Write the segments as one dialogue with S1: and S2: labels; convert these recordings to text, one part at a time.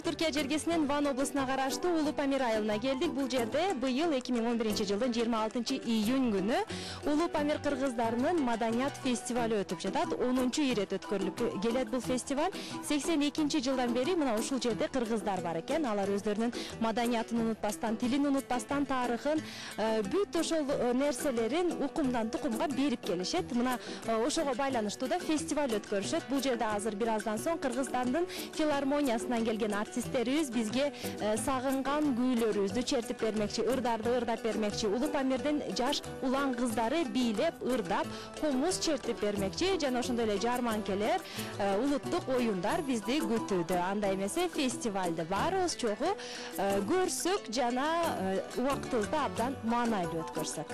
S1: Türkiye Cergesi'nin Van облысына караштуу Улуу Памир айылына келдик. Бул жерде быйыл 2011-жылдын 26-июнь күнү Улуу Памир кыргыздарынын маданият фестивалы өтүп жатат. 10-чу ирет өткөрүлүп келет бул фестиваль. 82-жылдан бери мына ушул жерде кыргыздар бар экен. Алар өздөрүнүн маданиятын унутпастан, тилин унутпастан, тарыхын, бүт ошол нерселерин укумдан тукумга берип келишет. Мына ошого байланыштуу да фестиваль өткөрүшөт. Бул жерде азыр бир аздан соң кыргыздардын филармониясынан келген артисттерибиз бизге сагынган күүлөрүбүздү чертип бермекчи, ырдарды ырдап бермекчи. Улуу Памирдин жаш улан кыздары бийлеп, ырдап, комуз чертип бермекчи. Жана ошондой эле жарманкелер, улуттук оюндар бизди күтүүдө. Анда эмесе фестивалды баарыбыз чогуу көрсөк жана убактыбызды абдан маанайлуу өткөрсөк.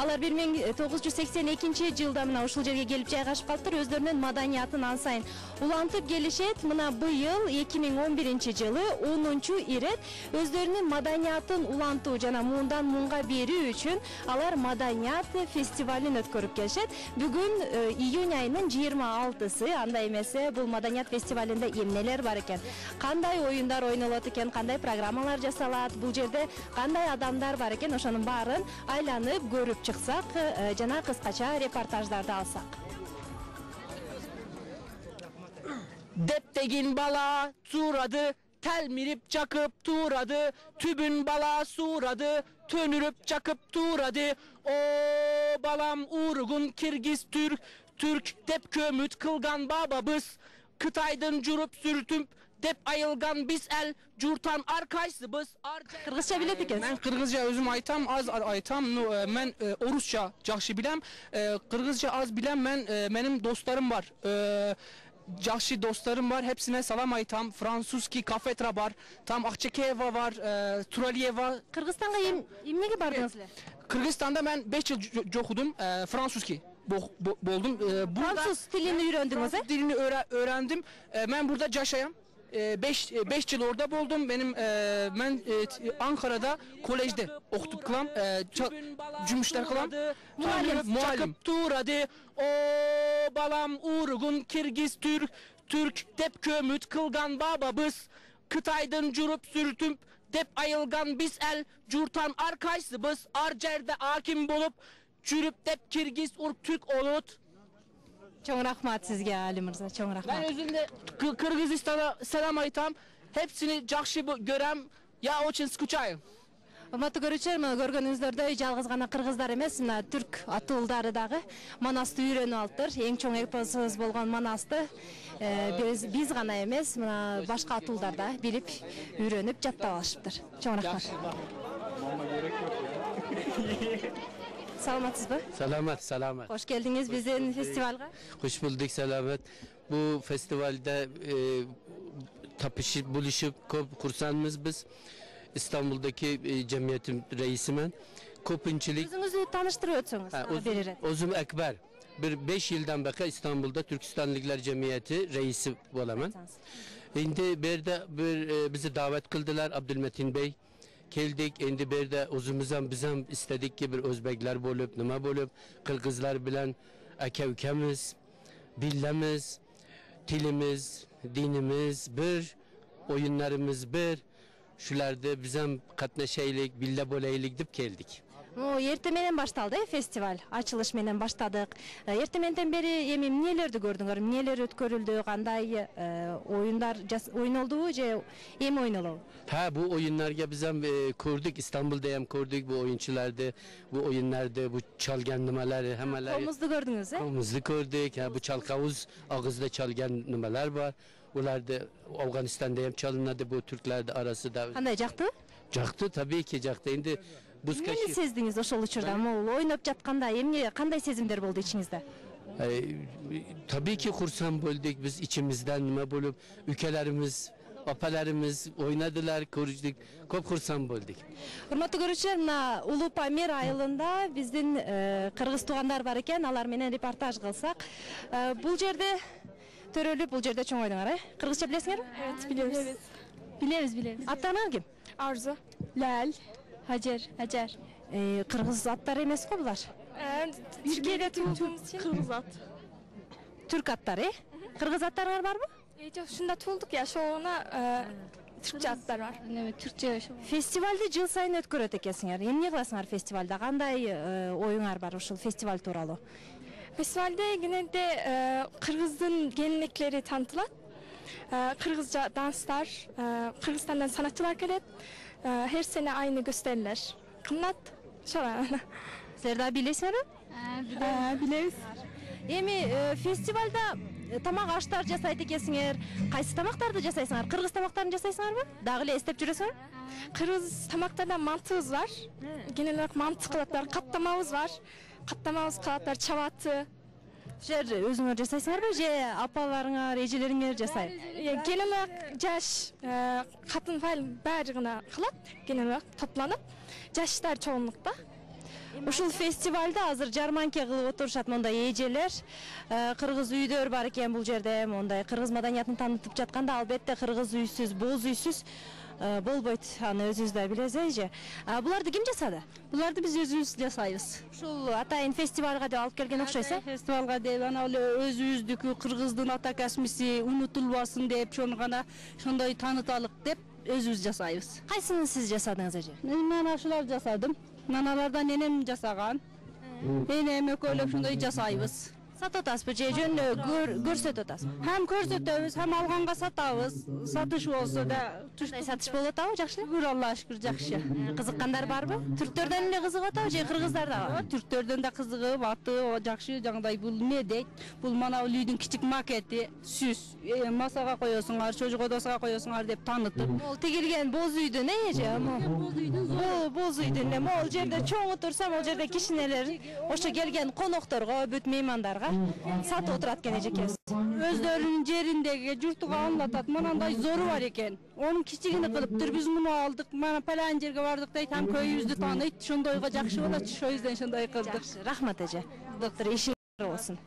S1: Алар 1982-жылда мына ушул жерге келип жайгашып калыптыр. Өздөрүнүн маданиятын ан сайын улантып келишет. Мына быйыл 2011-жылы 10-чу ирет өздөрүнүн маданиятын улантуу жана муундан муунга берүү үчүн алар маданият фестивалын өткөрүп келишет. Бүгүн июнь айынын 26-сы, анда эмесе бул маданият фестивалында эмнелер бар экен? Кандай оюндар ойнолот экен? Кандай программалар жасалат? Бул жерде кандай адамдар бар экен? Ошонун баарын айланып көрүп чыксак, жана кыскача репортаждарды алсак.
S2: Deptegin bala turadı, telmirip çakıp turadı, tübün bala suradı, tönürüp çakıp turadı. O balam urgun Kirgiz Türk dep kömüt kılgan bababız, Kıtaydın jurup sürtüp dep ayılgan biz el, jurtan arkaysыбыз.
S1: Kırgızca bilet ekенсиz?
S2: Ben Kırgızca özüm aytam, az aytam. Ben Orusça жақсы bilem. Kırgızca az bilem. Benim dostlarım var. Жақсы dostlarım var. Hepsine salam aytam. Fransuski kafetra var. Tam Akçakeva var. Turaliyeva.
S1: Kırgızstan'a emnege bardınız ele?
S2: Kırgızstan'da ben 5 yıl okudum. Fransuski boldum.
S1: Fransız dilini öğrendiniz he?
S2: Fransız dilini öğrendim. Ben burada yaşayam. 5 yıl orada buldum. Ben Ankara'da kolejde okutup kılam. Cümüşler kılam. Muallim. Turadı. O balam urgun Kirgiz Türk dep kömüt kılgan bababız. Kıtaydın jurup sürtüp dep ayılgan biz el, jurtan arkaysыбыз. Arjerde hakim bolup jürüp dep Kirgiz urk Türk olut.
S1: Çok rahmat sizge Ali Mırza, çok rahmat.
S2: Ben özünde Kırgızistan'a selam aytam. Hepsini жақсы görem. Ya очень скучаю.
S1: Урматтуу көрүүчүлөр, көргөнүңүздөрдөй жалгыз гана кыргыздар эмес, мына түрк атуулдары дагы Манасты үйрөнүп алыптыр. Эң чоң эпосубуз болгон Манасты биз гана эмес, мына башка атуулдар да билип, үйрөнүп, жаттап алышыптыр. Чоң рахмат. Саламатсызбы?
S3: Salamat.
S1: Hoş geldiniz bizim festivalga.
S3: Hoş bulduk, selamet. Bu festivalde tapışıp, buluşup kursanımız biz. İstanbul'daki cemiyetin reisi ben. Köpünçilik.
S1: Özüңүздү таныштырып өтсөңүз.
S3: Özüm Ekber. Bir 5 yıldan beri İstanbul'da Türkistanlıklar Cemiyeti reisi olaman. Şimdi bizi davet kıldılar Abdülmetin Bey. Geldik, şimdi bir de özümüzden bizim istedik ki bir Özbekler bulup, nima bulup, Kırgızlar bilen ülkemiz, billemiz, tilimiz, dinimiz bir, oyunlarımız bir, şularda bizim katneşeylik, bille boleylik deyip geldik.
S1: Эртең менен башталды фестиваль. Ачылыш менен баштадык. Эртеңден бери эми эмнелерди көрдүңөр? Эмнелер өткөрүлдү? Кандай оюндар ойнолдубу же эми ойнолобу?
S3: Ha bu oyunlarga biz ham ko'rdik, İstanbul'da ham ko'rdik bu oyunchilarni, bu oyunlarda bu chalgan nimalar, hammalari.
S1: Komuzdu gördünüz,
S3: Komuzni ko'rdik. Ha bu chalqavuz og'izda chalgan nimalar bor. Ularda Afg'onistonda ham chalinadi bu Türklarda arasida.
S1: Qanday жакты?
S3: Жакты, tabii ki жакты. Endi
S1: Эмнени сездиңиз ошол учурда? Могул ойноп жатканда эмне кандай сезимдер болду ичиңизде?
S3: Tabii ki kursan bulduk biz içimizden nima bulup ülkelerimiz, apalarımız oynadılar, konuştuk, çok kursan bulduk.
S1: Урматтуу көрүүчүлөр, мына Улуу Памир айылында биздин кыргыз туугандар бар экен, алар менен репортаж кылсак. Бул жерде төрөлүп, бул жерде чоң ойдуңар, Кыргызча билесиңерби?
S4: Evet, biliyoruz. Biliriz.
S1: Аттарыңар ким?
S4: Arzu, Lal, Hacer.
S1: Кыргыз аттары эмес го булар?
S4: Türkiye'de tuğduğumuz için Kırgız at.
S1: Türk аттары, Кыргыз аттарыңар барбы?
S4: Yok, şunda tuğulduk ya, şoğuna Türkçe atlar var.
S5: Evet, Türkçe.
S1: Фестивальды жыл сайын өткөрөт экенсиңер. Эмне кыласыңар фестивальда? Кандай оюңар бар ушул фестиваль тууралуу?
S4: Festivalde genelde Kırgız'ın gelenekleri tanıtılat. Kırgızca danslar, Kırgızistan'dan sanatçılar gelip her sene aynı gösteriler. Kımnat, şöyle.
S1: Силер да билесиңерби?
S4: Biliriz.
S1: Эми фестивальда тамак аштар жасайт экенсиңер. Кайсы тамактарды жасайсыңар? Кыргыз тамактарын жасайсыңарбы? Дагы эле эстеп жүрөсүңөр?
S4: Kırgız tamaklardan mantığımız var. Genel olarak mantı kılatlar, katlamamız var. Katlamamız kılatlar, çavatı.
S1: Жер өзүңөр жасайсыңарбы же апаларыңар, эжелериңер жасайт?
S4: Genel olarak yaş, kadın falan bari gına kılat. Genel olarak toplanıp. Yaşlar çoğunlukta.
S1: Ушул фестивальда азыр жарманке кылып отурушат мондай эжелер. Кыргыз үйдөр бар экен бул жерде, мондай кыргыз маданиятын таанытып жатканда албетте кыргыз үйсүз, боз үйсүз болбойт. Аны өзүңүз да билесиз же. Буларды ким жасады?
S5: Буларды биз өзүбүз жасайбыз.
S1: Ушул атайын фестивалга деп алып келген окшойсу.
S5: Фестивалга деп ана өзүбүздүкү кыргыздын ата касмиси унутулбасын деп, шону гана ошондой тааныталык деп өзүбүз жасайбыз.
S1: Кайсыны сиз жасадыңыз эже?
S5: Мен ашулар жасадым. Наналардан энем жасаган. Энем экөөлөп ошондой жасайбыз.
S1: Сатып атасызбы же жөн көрсөтүп атасызбы?
S5: Hem көрсөтөбүз, hem алганга сатабыз. Сатыш болсо да
S1: Кандай сатыш болуп атабы, жакшы?
S5: шүгүр Аллага шүгүр жакшы.
S1: Кызыккандар барбы? Түрктөрдөн эле кызыгып атабы же кыргыздар дагы?
S5: Түрктөрдөн да кызыгып, аты жакшы, жагдай бул не дейт? Бул мана үйдүн кичик макети, сүз. Масага коесуңар, чожук одосуга коесуңар деп таанытып.
S1: Мол тигилген боз үйдүн эже? Боз үйдүн. Могул жерде чоң отурса, могул жерде кичинелер ошо келген конокторго, бүт меймандарга сатып отурат экен эжекебиз.
S5: Өздөрүнүн жериндеги журтуга аңлатат. Мынандай зору бар экен. Onun kiçigini kılıptır, biz bunu aldık, mana falan yerge vardık deyt, hem köyümüzde tanıyt, şundoyga jakşı bolat, şu yüzden şunday kıldık.
S1: Жақсы, рахмат эже. Доктор, ишиңер болсун.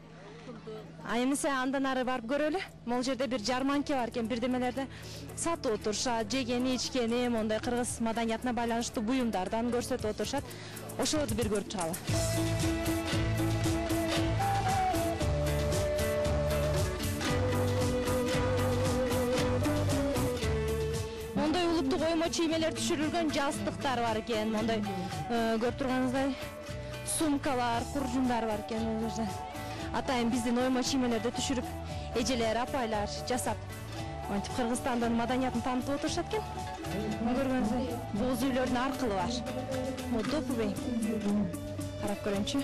S1: Эмесе андан ары барып көрөлү. Могул жерде бир жарманке бар экен, бирдемелерде сатып отурушат, жегени, ичкени, мондай кыргыз маданиятына байланыштуу буюмдардан көрсөтүп отурушат. Ошолорду бир көрүп чыгалы. Мондай улуттук оймо чиймелер түшүрүлгөн жастыктар бар экен, мондай көрүп турганыңыздай сумкалар, куржундар бар экен бул жерде. Атайын биздин оймо чиймелерди түшүрүп, эжелер, апайлар жасап, монтип Кыргызстандын маданиятын таанытып отурушат экен. Көргөнүздөй боз үйлөрдүн аркылы бар. Могу допубей. Карап көрөйүнчү.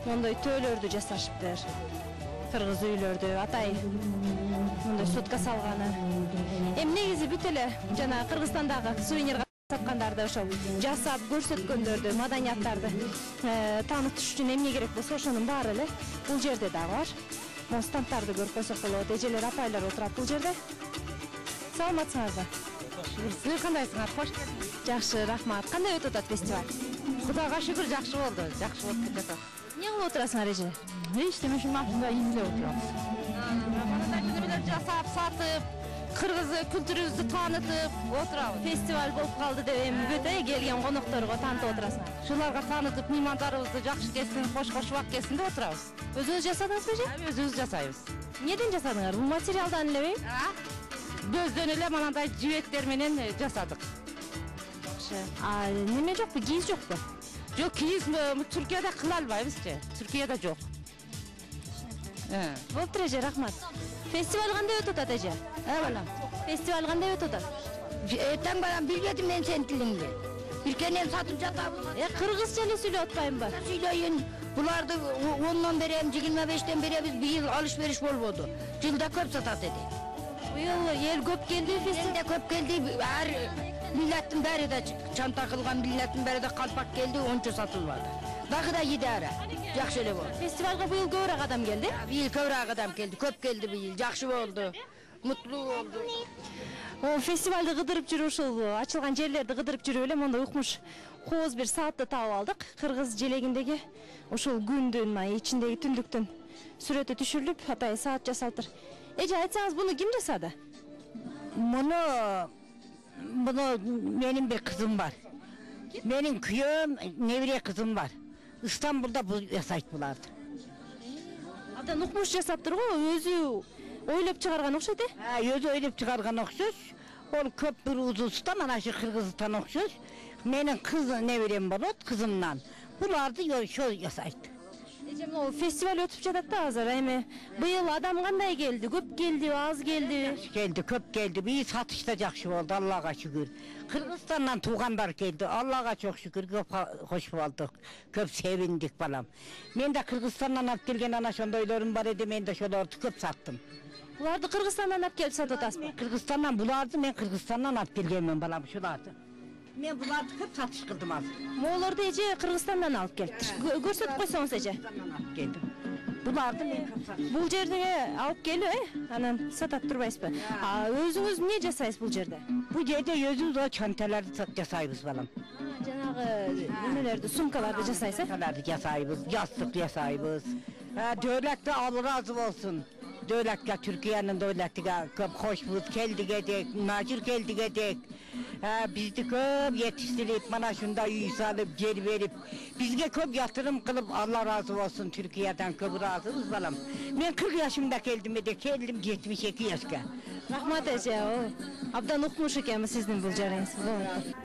S1: Мондай төөлөрдү жасашыптыр. Кыргыз үйлөрдү, атай мондай сотка салганы. Негизи бүт эле жана Кыргызстандагы сувенирга саткандарды ошол жасап көрсөткөндөрдү, маданияттарды таанытыш үчүн эмне керек болсо ошонун баары эле бул жерде дагы бар. Mo standтарды көрүп койсок болот. Эжелер, апайлар отурат бул жерде. Саламатсыңарбы?
S5: Сиз кандайсыңар? Кош келдиңиз.
S1: Жакшы, рахмат. Кандай өтүп атат фестиваль?
S5: Кудайга шүгүр жакшы болду. Жакшы болуп кетет.
S1: Эмне кылып отурасыңар эже?
S5: Эчтеме ушул машинада изилеп отурабыз. Манандай нерселер жасап, сатып, кыргыз kültүрүбүздү таанытып отурабыз.
S1: Фестиваль болуп калды деп эми бүт келген конокторго таанытып отурасыңар.
S5: Шуларга таанытып, меймандарыбызды жакшы келсин, кош-кошубак келсин деп отурабыз.
S1: Өзүңүз жасадыңызбы эже?
S5: Өзүбүз жасайбыз.
S1: Эмнеден жасадыңар? Бул материалдан элеби?
S5: Көздөн эле манандай жибектер менен жасадык.
S1: Неме жокпу? Кийиз жокпу?
S5: Жок, кийиз Түркияда кыла албайбызчы. Түркияда жок.
S1: Болуптур эже, рахмат. Фестиваль кандай өтүп атат эже?
S6: Балам.
S1: Фестиваль кандай өтүп атат?
S6: Эртең балам билбедим мен сенин тилиңди. Биркенен сатып жатабыз.
S1: Кыргызча эле сүйлөп атпаймынбы?
S6: Сүйлөйүн. Буларды 10-дон берем, 25-тен беребиз. Быйыл алыш-бериш болбоду. Жылда көп сатат эди.
S1: Быйыл эл көп келди,
S6: Фестивалда көп келди. Ар миллаттын баары да чанта кылган, миллаттын баары да калпак келди, ончо сатылбады. Дагы да идара. Жакшы эле болду.
S1: фестивалга быйыл көбүрөөк адам келди.
S6: Быйыл көбүрөөк адам келди, көп келди быйыл. Жакшы болду. Мутлуу болду.
S1: Фестивалды кыдырып жүрүп, ушул ачылган жерлерди кыдырып жүрүп эле монда укмуш кооз бир саатты таап алдык. Кыргыз желегиндеги ушул күндүн, ичиндеги түндүктүн сүрөтү түшүрүлүп, атайын саат жасалыптыр. Эже, айтсаңыз, буну ким жасады?
S7: Bunu benim bir kızım var. Benim köyüm, nevriye kızım var. İstanbul'da bu yasayt bulardı.
S1: Абдан укмуш жасаптыр го, өзү ойлоп чыгарган окшойт э?
S7: Özü öyle çıkargan okşuz. Ol köp bir uzustan, ana şu Kırgızistan okşuz. Benim kız nevriyem bolot, kızımla. Bulardı şu yasayt.
S1: Эже, могу фестиваль өтүп жатат да азыр. Эми быйыл адам кандай келди? Көп келди, аз келди?
S7: Geldi, köp geldi. Bir satışta jakşı oldu, Allah'a şükür. Kırgızistan'dan tuğanlar geldi. Allah'a çok şükür, köp hoş bulduk. Köp sevindik balam. Ben de Kırgızistan'dan alıp gelgen ana şondoylarım var idi, ben de şolardı köp sattım.
S1: Буларды Кыргызстандан алып келип сатып атасызбы?
S7: Kırgızistan'dan bulardı, ben Kırgızistan'dan alıp gelgenmen balam şulardı. Ben bulardı köp satış kıldım az.
S1: Моолорду эже Кыргызстандан алып келиптир. Көрсөтүп койсоңуз эже.
S7: Alıp geldim. Bulardı ben köp sattım.
S1: Бул жерде алып келип, анан сатат турбайсызбы? Өзүңүз эмне жасайсыз бул жерде?
S7: Bu yerde yüzümüz o çantaları yasayız balam.
S1: Жанагы немелерди, сумкаларды жасайсыз?
S7: Çantaları yasayız, yastık yasayız. Devlet Allah razı olsun. Devletler Türkiye'nin devletine köp hoşbuz geldik edek, macir geldik edek. Bizde köp yetiştirip, bana şunda üyüs alıp, geri verip, bizge köp yatırım kılıp Allah razı olsun Türkiye'den köp razıyız balam. Ben 40 yaşımda geldim edek, geldim 72 yaşka.
S1: Рахмат эже, абдан укмуш экенбиз сиздин бул жериңиз.